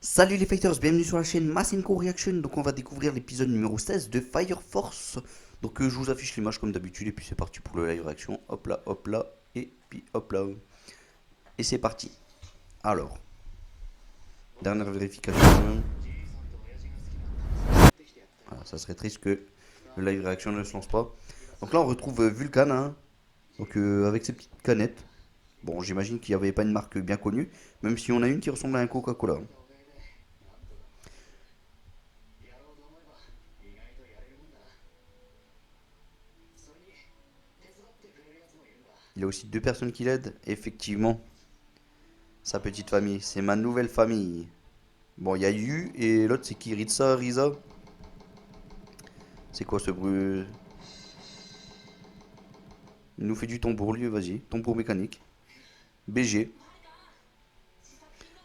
Salut les fighters, bienvenue sur la chaîne Masenko Reaction. Donc on va découvrir l'épisode numéro 16 de Fire Force. Donc je vous affiche l'image comme d'habitude et puis c'est parti pour le live réaction. Hop là, et puis hop là. Et c'est parti. Alors, dernière vérification. Voilà, ça serait triste que le live réaction ne se lance pas. Donc là on retrouve Vulcan, hein. Donc avec ses petites canettes. Bon, j'imagine qu'il n'y avait pas une marque bien connue, même si on a une qui ressemble à un Coca-Cola. Il y a aussi deux personnes qui l'aident, effectivement. Sa petite famille, c'est ma nouvelle famille. Bon, il y a Yu et l'autre c'est qui? Ritsa, Risa? C'est quoi ce bruit? Il nous fait du tambour, lui, vas-y. Tambour mécanique. BG.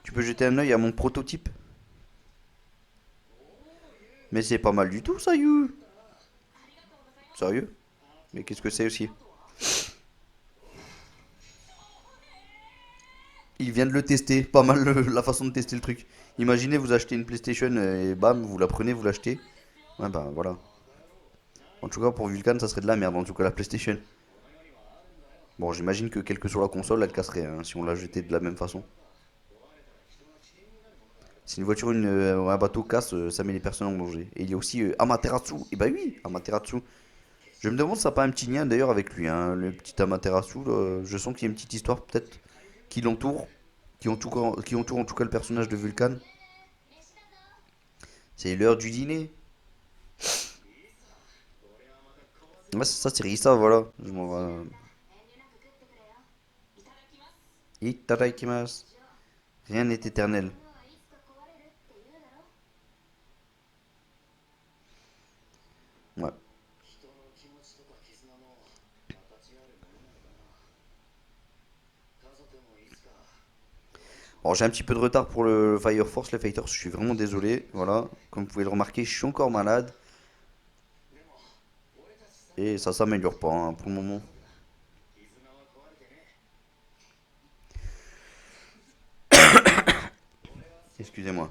Tu peux jeter un œil à mon prototype? Mais c'est pas mal du tout, ça, Yu. Sérieux? Mais qu'est-ce que c'est aussi? Il vient de le tester. Pas mal la façon de tester le truc. Imaginez, vous achetez une PlayStation et bam, vous la prenez, vous l'achetez. Ouais, bah voilà. En tout cas, pour Vulcan, ça serait de la merde, en tout cas, la PlayStation. Bon, j'imagine que quelle que soit la console, elle casserait hein, si on la jetait de la même façon. Si une voiture ou un bateau casse, ça met les personnes en danger. Et il y a aussi Amaterasu. Et bah oui, Amaterasu. Je me demande si ça n'a pas un petit lien d'ailleurs avec lui, hein, le petit Amaterasu. Là. Je sens qu'il y a une petite histoire peut-être qui l'entoure, qui entoure en tout cas le personnage de Vulcan. C'est l'heure du dîner. Ouais, ça c'est Risa, voilà. Je m'en vais. Itadakimasu. Rien n'est éternel. Ouais. Alors j'ai un petit peu de retard pour le Fire Force, les fighters, je suis vraiment désolé. Voilà, comme vous pouvez le remarquer, je suis encore malade. Et ça s'améliore pas hein, pour le moment. Excusez-moi.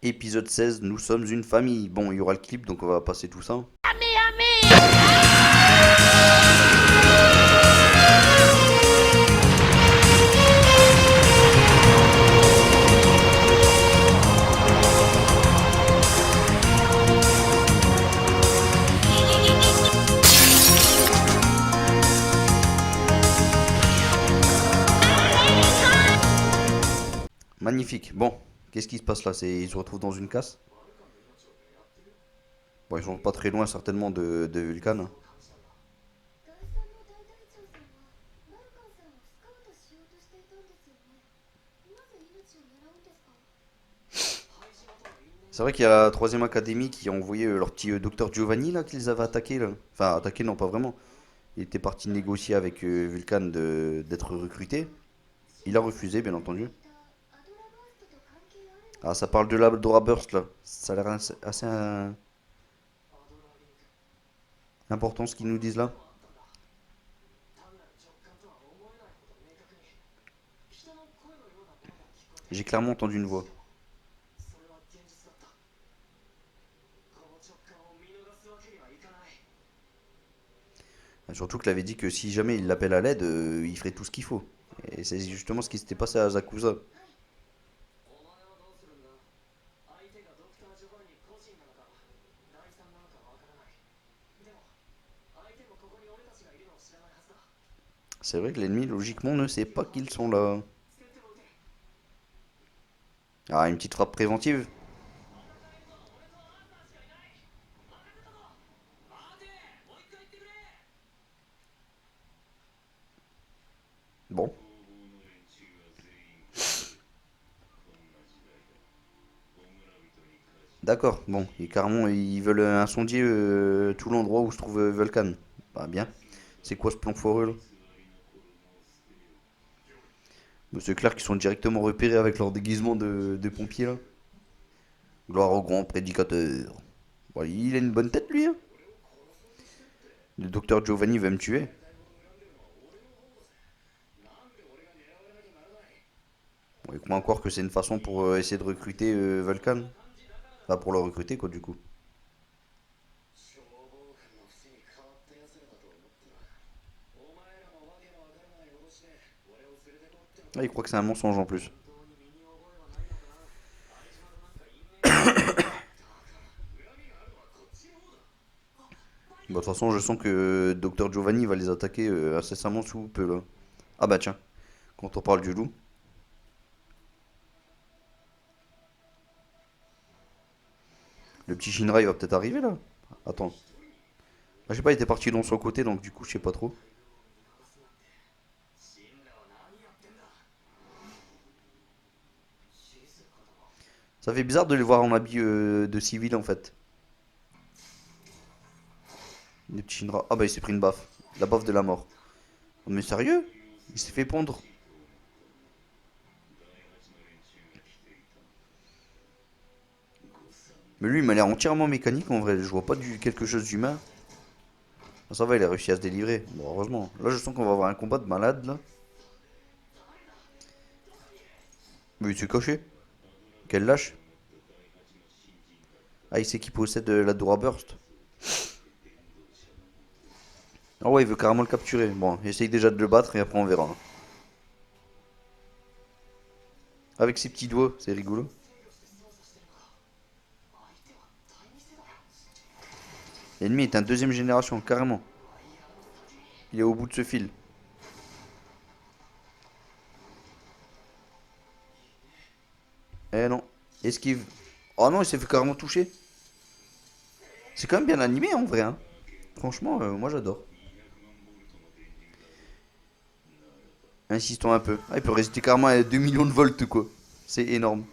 Épisode 16, nous sommes une famille. Bon, il y aura le clip, donc on va passer tout ça. Magnifique. Bon, qu'est-ce qui se passe là? Ils se retrouvent dans une casse. Bon, ils sont pas très loin certainement de Vulcan, hein. C'est vrai qu'il y a la troisième académie qui a envoyé leur petit docteur Giovanni là qu'ils avaient attaqué là. Enfin attaqué non pas vraiment. Il était parti négocier avec Vulcan d'être recruté. Il a refusé bien entendu. Ah ça parle de l'Adora Burst là. Ça a l'air assez important ce qu'ils nous disent là. J'ai clairement entendu une voix. Surtout qu'il avait dit que si jamais il l'appelle à l'aide, il ferait tout ce qu'il faut. Et c'est justement ce qui s'était passé à Zakuza. C'est vrai que l'ennemi, logiquement, ne sait pas qu'ils sont là. Ah, une petite frappe préventive. Bon. D'accord, bon. Et carrément, ils veulent incendier tout l'endroit où se trouve Vulcan. Bah, bien. C'est quoi ce plan foireux là? Bah, c'est clair qu'ils sont directement repérés avec leur déguisement de pompiers là. Gloire au grand prédicateur. Bon, il a une bonne tête lui, hein. Le docteur Giovanni va me tuer. Mais comment croire que c'est une façon pour essayer de recruter Vulcan? Enfin, pour le recruter, quoi, du coup. Ah, il croit que c'est un mensonge en plus. Bah, de toute façon, je sens que Docteur Giovanni va les attaquer incessamment sous peu, là. Ah bah tiens, quand on parle du loup. Le petit Shinra, il va peut-être arriver, là. Attends. Ah, je sais pas, il était parti dans son côté, donc du coup, je sais pas trop. Ça fait bizarre de les voir en habit de civil, en fait. Les petits Shinra. Ah bah, il s'est pris une baffe. La baffe de la mort. Oh, mais sérieux? Il s'est fait pondre. Mais lui, il m'a l'air entièrement mécanique, en vrai. Je vois pas du quelque chose d'humain. Ah, ça va, il a réussi à se délivrer. Bon, heureusement. Là, je sens qu'on va avoir un combat de malade, là. Mais il s'est caché. Quel lâche. Ah, il sait qu'il possède la Dora Burst. Ah ouais, il veut carrément le capturer. Bon, essaye déjà de le battre et après on verra. Avec ses petits doigts, c'est rigolo. L'ennemi est un deuxième génération, carrément. Il est au bout de ce fil. Eh non. Esquive. Oh non, il s'est fait carrément toucher. C'est quand même bien animé en vrai, hein. Franchement, moi j'adore. Insistons un peu. Ah, il peut résister carrément à 2 millions de volts, quoi. C'est énorme.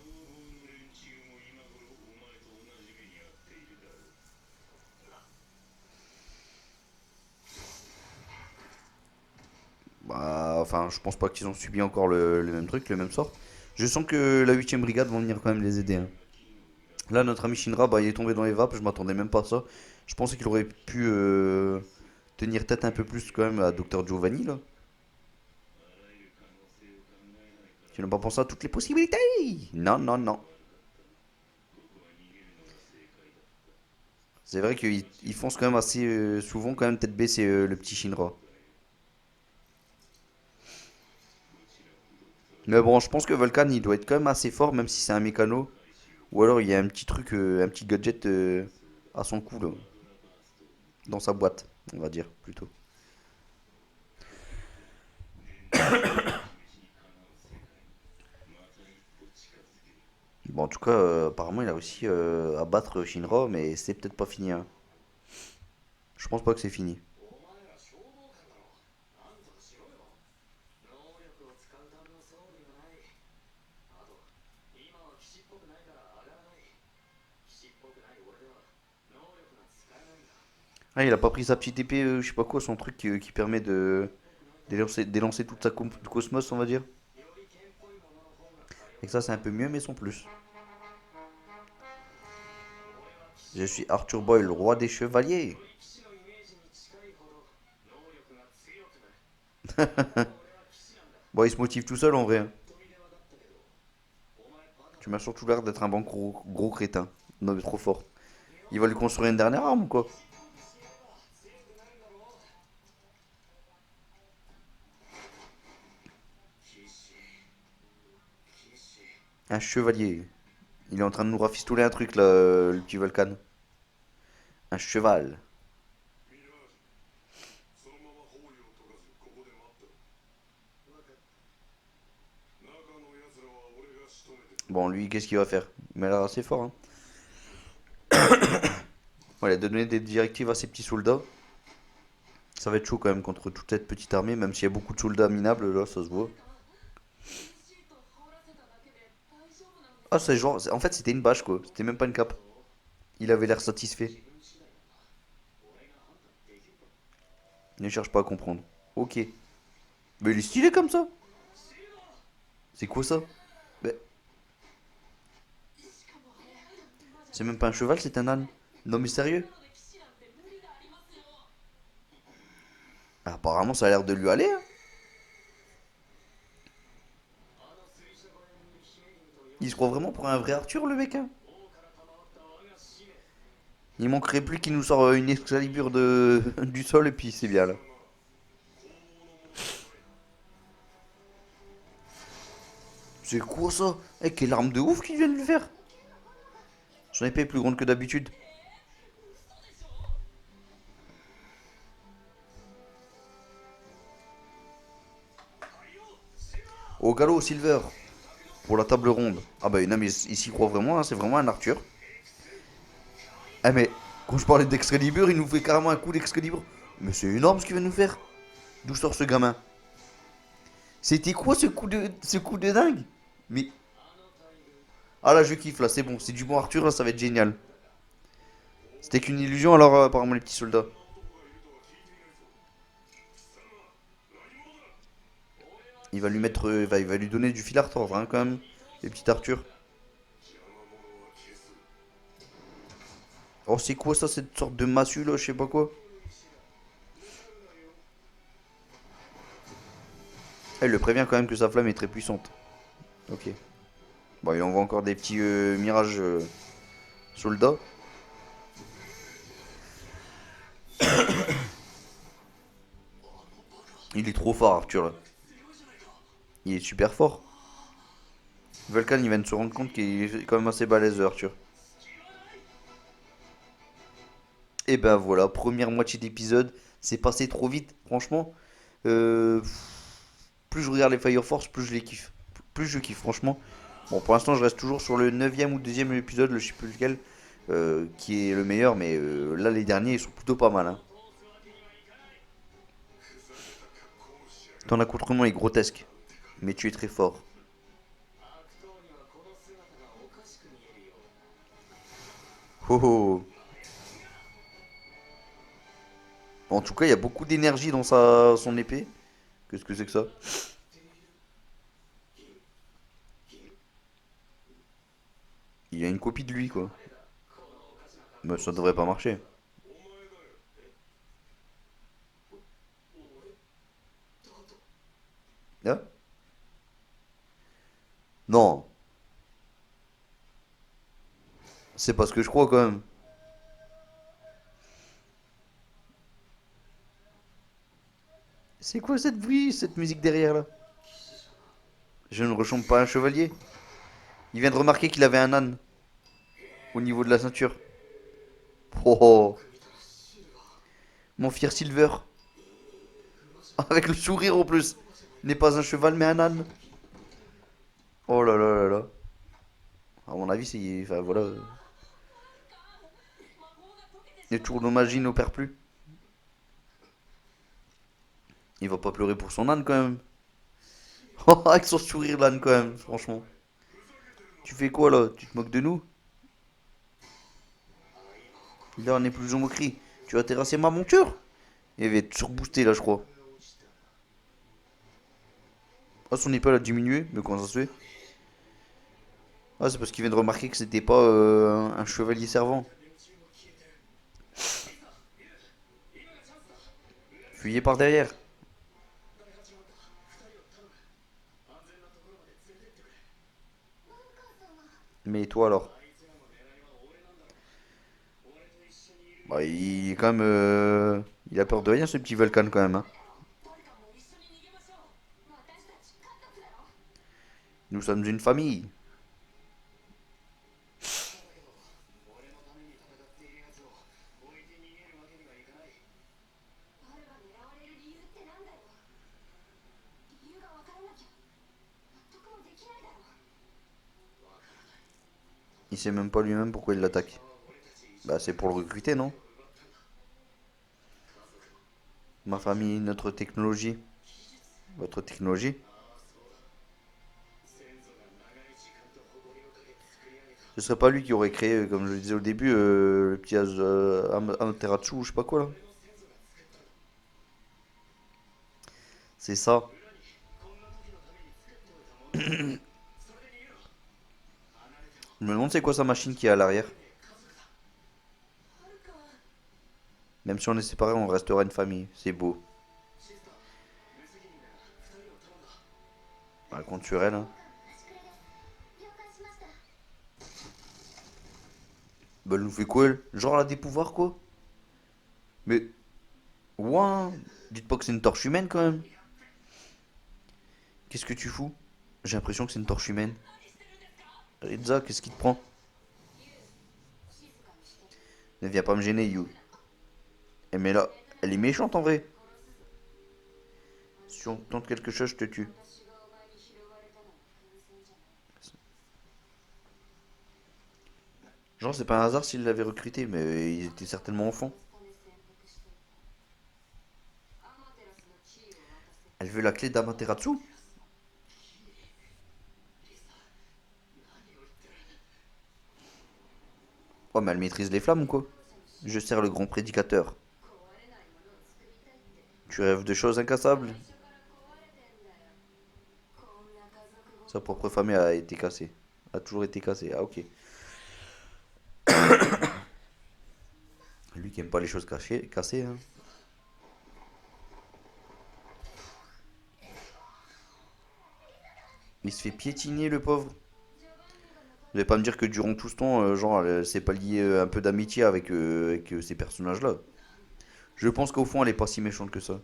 Bah, enfin, je pense pas qu'ils ont subi encore le même truc, le même sort. Je sens que la 8ème brigade vont venir quand même les aider, hein. Là, notre ami Shinra, bah, il est tombé dans les vapes, je m'attendais même pas à ça. Je pensais qu'il aurait pu tenir tête un peu plus quand même à Docteur Giovanni, là. Tu n'as pas pensé à toutes les possibilités? Non, non, non. C'est vrai qu'ils foncent quand même assez souvent, quand même, tête baissée, le petit Shinra. Mais bon, je pense que Vulcan, il doit être quand même assez fort, même si c'est un mécano. Ou alors il y a un petit truc, un petit gadget à son cou, là. Dans sa boîte, on va dire, plutôt. Bon, en tout cas, apparemment, il a réussi à battre Shinra, mais c'est peut-être pas fini, hein. Je pense pas que c'est fini. Ah, il a pas pris sa petite épée, je sais pas quoi, son truc qui permet de d'élancer toute sa cosmos, on va dire. Et que ça, c'est un peu mieux, mais sans plus. Je suis Arthur Boyle, roi des chevaliers. Bon, il se motive tout seul en vrai, hein. Tu m'as surtout l'air d'être un bon gros crétin. Non, mais trop fort. Il va lui construire une dernière arme ou quoi? Un chevalier. Il est en train de nous rafistouler un truc là, le petit Vulcan. Un cheval. Bon, lui, qu'est-ce qu'il va faire? Il m'a l'air assez fort, hein. Voilà, de donner des directives à ses petits soldats. Ça va être chaud quand même contre toute cette petite armée, même s'il y a beaucoup de soldats minables, là, ça se voit. Ah, c'est genre. En fait, c'était une bâche, quoi. C'était même pas une cape. Il avait l'air satisfait. Ne cherche pas à comprendre. Ok. Mais il est stylé comme ça. C'est quoi ça? Ben, c'est même pas un cheval, c'est un âne. Non mais sérieux? Ah, apparemment, ça a l'air de lui aller, hein. Il se croit vraiment pour un vrai Arthur, le mec, hein. Il manquerait plus qu'il nous sort une Excalibur du sol et puis c'est bien là. C'est quoi ça? Eh, quelle arme de ouf qu'il vient de lui faire! Son épée est plus grande que d'habitude. Au galop, Silver, pour la table ronde. Ah bah non mais il s'y croit vraiment, hein, c'est vraiment un Arthur. Ah mais, quand je parlais d'Excalibur, il nous fait carrément un coup d'Excalibur. Mais c'est énorme ce qu'il vient de nous faire. D'où sort ce gamin? C'était quoi ce coup de dingue? Mais, ah là je kiffe là, c'est bon, c'est du bon Arthur là, ça va être génial. C'était qu'une illusion alors apparemment les petits soldats. Il va lui mettre, il va lui donner du fil à retordre hein, quand même, les petits Arthur. Oh c'est quoi ça, cette sorte de massue là, je sais pas quoi. Elle le prévient quand même que sa flamme est très puissante. Ok. Bon, il envoie encore des petits mirages soldats. Il est trop fort Arthur là. Il est super fort. Vulcan il vient de se rendre compte qu'il est quand même assez balèze Arthur. Et ben voilà, première moitié d'épisode. C'est passé trop vite, franchement. Euh, plus je regarde les Fire Force, plus je les kiffe. Plus je kiffe, franchement. Bon, pour l'instant, je reste toujours sur le 9ème ou 2ème épisode, je sais plus lequel, qui est le meilleur, mais là, les derniers, ils sont plutôt pas mal. Hein. Ton accoutrement est grotesque, mais tu es très fort. Oh oh. En tout cas, il y a beaucoup d'énergie dans son épée. Qu'est-ce que c'est que ça? Il y a une copie de lui, quoi. Mais ça devrait pas marcher. Hein? Non, c'est pas ce que je crois quand même. C'est quoi cette bruit, cette musique derrière là? Je ne ressemble pas à un chevalier. Il vient de remarquer qu'il avait un âne au niveau de la ceinture. Oh, oh. Mon fier Silver, avec le sourire en plus, n'est pas un cheval mais un âne. Oh là là là là. À mon avis, c'est. Enfin voilà. Les tours de magie n'opèrent plus. Il va pas pleurer pour son âne quand même. Oh, avec son sourire l'âne quand même, franchement. Tu fais quoi là? Tu te moques de nous? Là, on n'est plus aux moqueries. Tu as terrassé ma monture? Il va être surbooster là, je crois. Ah, son épée a diminué, mais comment ça se fait? Ah, c'est parce qu'il vient de remarquer que c'était pas un chevalier servant. Fuyez par derrière. Mais toi alors? Bah, il est quand même. Il a peur de rien, ce petit Vulcan quand même. Hein. Nous sommes une famille. Il sait même pas lui-même pourquoi il l'attaque. Bah, c'est pour le recruter, non? Ma famille, notre technologie. Votre technologie. Ce serait pas lui qui aurait créé, comme je le disais au début, le petit Amaterasu ou je sais pas quoi là. C'est ça. Je me demande c'est quoi sa machine qui est à l'arrière. Même si on est séparés, on restera une famille. C'est beau. Bah, compte sur elle. Hein. Bah, elle nous fait quoi, elle? Genre, elle a des pouvoirs, quoi? Mais, ouin, dites pas que c'est une torche humaine, quand même. Qu'est-ce que tu fous? J'ai l'impression que c'est une torche humaine. Rizza, qu'est-ce qui te prend? Ne viens pas me gêner, You. Eh, mais là, elle est méchante, en vrai. Si on tente quelque chose, je te tue. Genre, c'est pas un hasard s'il l'avait recruté, mais il était certainement enfant. Elle veut la clé d'Amaterasu? Oh, mais elle maîtrise les flammes ou quoi? Je sers le grand prédicateur. Tu rêves de choses incassables? Sa propre famille a été cassée. A toujours été cassée. Ah, ok. Lui qui aime pas les choses cassées, hein. Il se fait piétiner, le pauvre. Vous allez pas me dire que durant tout ce temps, genre, elle s'est pas liée un peu d'amitié avec ces personnages-là. Je pense qu'au fond, elle est pas si méchante que ça.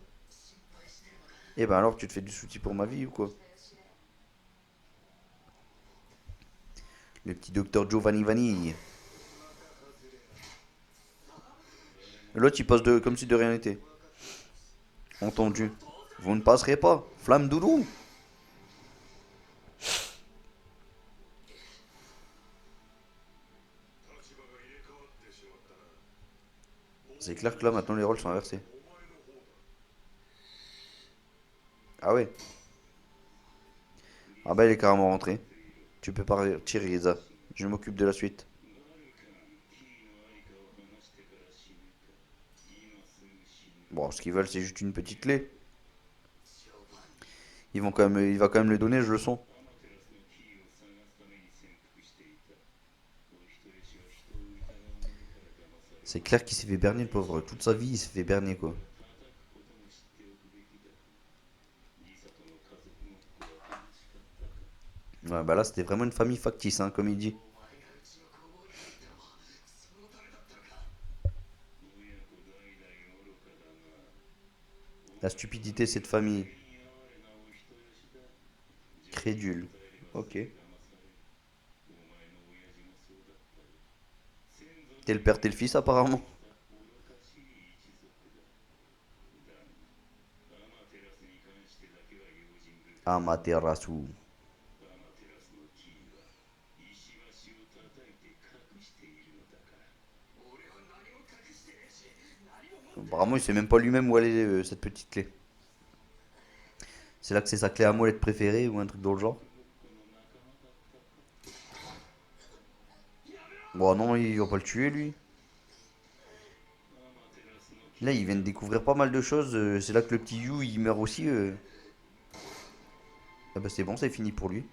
Eh ben alors, tu te fais du souci pour ma vie ou quoi? Le petit docteur Giovanni Vanille. L'autre, il passe comme si de rien n'était. Entendu. Vous ne passerez pas. Flamme doudou. C'est clair que là, maintenant, les rôles sont inversés. Ah ouais. Ah bah, elle est carrément rentrée. Tu peux partir, Isa. Je m'occupe de la suite. Bon, ce qu'ils veulent, c'est juste une petite clé. Il va quand même le donner, je le sens. C'est clair qu'il s'est fait berner, le pauvre. Toute sa vie, il s'est fait berner, quoi. Ouais, bah là, c'était vraiment une famille factice, hein, comme il dit. La stupidité, cette famille. Crédule. Ok. T'es le père, t'es le fils, apparemment. Amaterasu. Apparemment, il sait même pas lui-même où elle est, cette petite clé. C'est là que c'est sa clé à molette préférée ou un truc dans le genre. Bon, non, il va pas le tuer, lui. Là, il vient de découvrir pas mal de choses. C'est là que le petit Yu, il meurt aussi. Ah bah, c'est bon, c'est fini pour lui.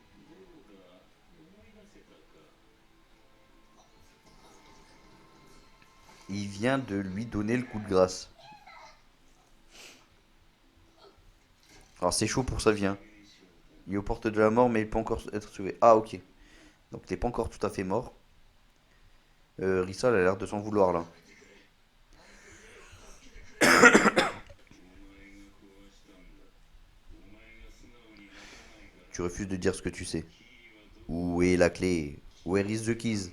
Il vient de lui donner le coup de grâce. Alors, c'est chaud pour sa vie, hein. Il est aux portes de la mort, mais il peut encore être sauvé. Ah, ok. Donc, t'es pas encore tout à fait mort. Rissa, elle a l'air de s'en vouloir, là. Tu refuses de dire ce que tu sais. Où est la clé? Where is the keys?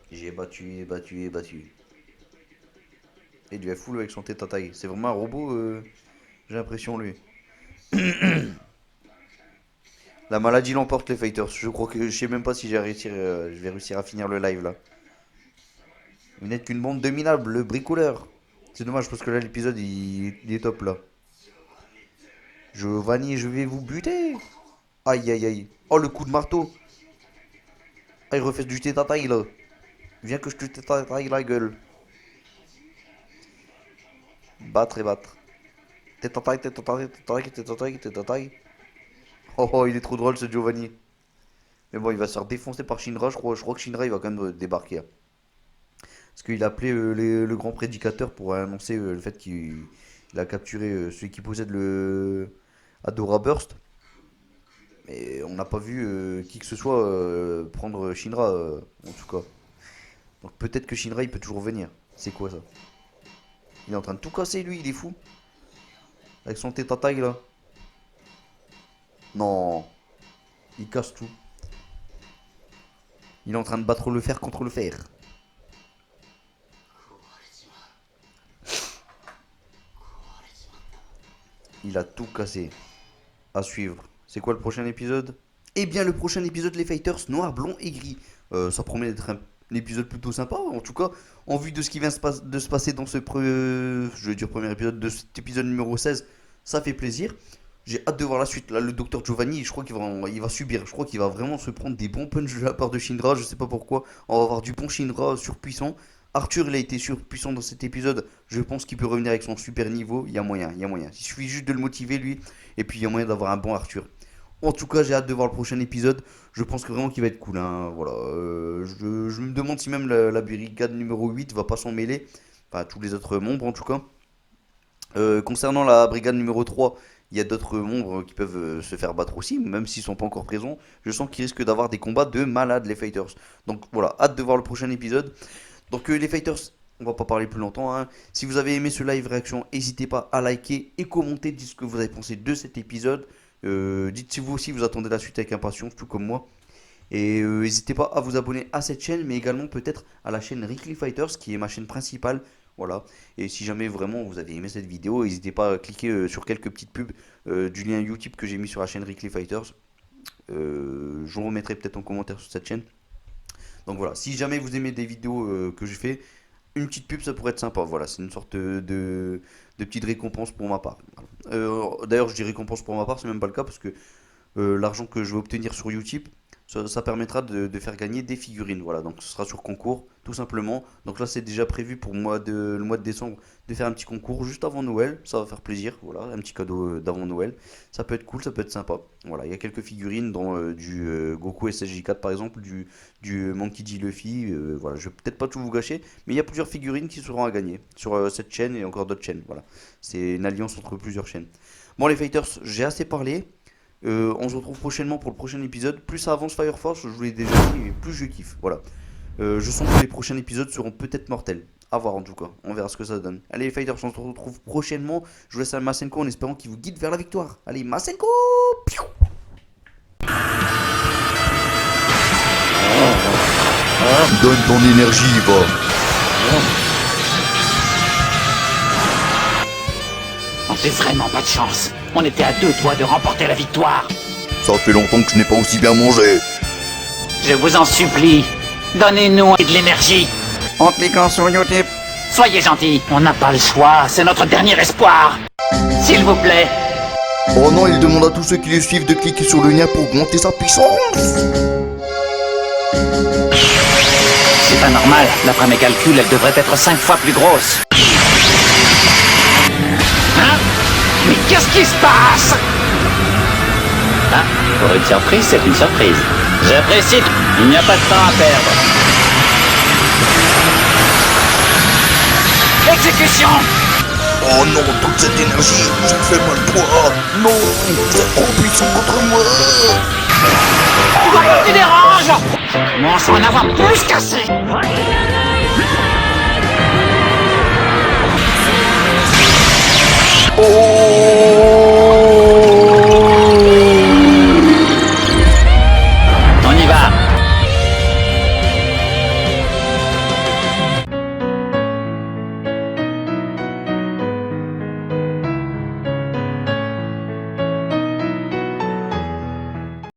J'ai battu, battu, battu. Et il devient full avec son tête à taille. C'est vraiment un robot, j'ai l'impression, lui. La maladie l'emporte, les fighters. Je crois que je sais même pas si je vais réussir à finir le live là. Vous n'êtes qu'une bande de minables, le bricoleur. C'est dommage parce que là l'épisode il est top là. Giovanni, je vais vous buter. Aïe aïe aïe. Oh le coup de marteau. Ah il refait du tête à taille là. Viens que je te tête à taille la gueule. Battre et battre. Tête à taille, tête à taille, tête à taille, tête à taille, tête à taille. Oh oh il est trop drôle ce Giovanni. Mais bon, il va se faire défoncer par Shinra. Je crois que Shinra il va quand même débarquer, hein. Parce qu'il a appelé le grand prédicateur pour annoncer le fait qu'il a capturé celui qui possède le Adora Burst. Mais on n'a pas vu qui que ce soit prendre Shinra, en tout cas. Donc peut-être que Shinra il peut toujours venir. C'est quoi ça? Il est en train de tout casser lui, il est fou. Avec son tétataille là. Non. Il casse tout. Il est en train de battre le fer contre le fer. Il a tout cassé. À suivre. C'est quoi le prochain épisode? Eh bien, le prochain épisode, les Fighters, noir, blond et gris. Ça promet d'être un épisode plutôt sympa. En tout cas, en vue de ce qui vient de se passer dans ce premier épisode, de cet épisode numéro 16, ça fait plaisir. J'ai hâte de voir la suite. Là, le docteur Giovanni, je crois il va subir. Je crois qu'il va vraiment se prendre des bons punchs de la part de Shinra. Je sais pas pourquoi. On va avoir du bon Shinra surpuissant. Arthur, il a été surpuissant dans cet épisode. Je pense qu'il peut revenir avec son super niveau. Il y a moyen, il y a moyen. Il suffit juste de le motiver, lui. Et puis, il y a moyen d'avoir un bon Arthur. En tout cas, j'ai hâte de voir le prochain épisode. Je pense que vraiment qu'il va être cool, hein. Voilà. Je me demande si même la brigade numéro 8 va pas s'en mêler. Enfin, tous les autres membres, en tout cas. Concernant la brigade numéro 3, il y a d'autres membres qui peuvent se faire battre aussi, même s'ils sont pas encore présents. Je sens qu'il risque d'avoir des combats de malades, les Fighters. Donc voilà, hâte de voir le prochain épisode. Donc les Fighters, on va pas parler plus longtemps, hein. Si vous avez aimé ce live réaction, n'hésitez pas à liker et commenter, dites ce que vous avez pensé de cet épisode. Dites si vous aussi vous attendez la suite avec impatience, tout comme moi. Et n'hésitez pas à vous abonner à cette chaîne, mais également peut-être à la chaîne Rickly Fighters, qui est ma chaîne principale. Voilà. Et si jamais vraiment vous avez aimé cette vidéo, n'hésitez pas à cliquer sur quelques petites pubs du lien YouTube que j'ai mis sur la chaîne Rickly Fighters. Je vous remettrai peut-être en commentaire sur cette chaîne. Donc voilà, si jamais vous aimez des vidéos que je fais, une petite pub ça pourrait être sympa. Voilà, c'est une sorte de petite récompense pour ma part. Voilà. D'ailleurs, je dis récompense pour ma part, c'est même pas le cas parce que l'argent que je vais obtenir sur YouTube, ça permettra de faire gagner des figurines. Voilà, donc ce sera sur concours, tout simplement. Donc là, c'est déjà prévu pour le mois de décembre de faire un petit concours juste avant Noël. Ça va faire plaisir. Voilà, un petit cadeau d'avant Noël. Ça peut être cool, ça peut être sympa. Voilà, il y a quelques figurines dans du Goku SSJ4 par exemple, du Monkey D. Luffy. Voilà, je vais peut-être pas tout vous gâcher, mais il y a plusieurs figurines qui seront à gagner sur cette chaîne et encore d'autres chaînes. Voilà, c'est une alliance entre plusieurs chaînes. Bon, les Fighters, j'ai assez parlé. On se retrouve prochainement pour le prochain épisode. Plus ça avance Fire Force, je vous l'ai déjà dit, plus je kiffe. Voilà. Je sens que les prochains épisodes seront peut-être mortels. A voir en tout cas. On verra ce que ça donne. Allez les Fighters, on se retrouve prochainement. Je vous laisse à Masenko en espérant qu'il vous guide vers la victoire. Allez Masenko. Donne ton énergie, va. On fait vraiment pas de chance. On était à 2 doigts de remporter la victoire. Ça fait longtemps que je n'ai pas aussi bien mangé. Je vous en supplie, donnez-nous de l'énergie. En cliquant sur YouTube. Soyez gentils, on n'a pas le choix, c'est notre dernier espoir. S'il vous plaît. Oh non, il demande à tous ceux qui les suivent de cliquer sur le lien pour augmenter sa puissance. C'est pas normal, d'après mes calculs, elle devrait être 5 fois plus grosse. Hein? Mais qu'est-ce qui se passe? Ah, pour une surprise, c'est une surprise. J'apprécie. Il n'y a pas de temps à perdre. Exécution! Oh non, toute cette énergie, je ne fais pas le poids. Non, c'est trop puissant contre moi. Pourquoi tu déranges? Moi, je vais en avoir plus qu'assez. Oh.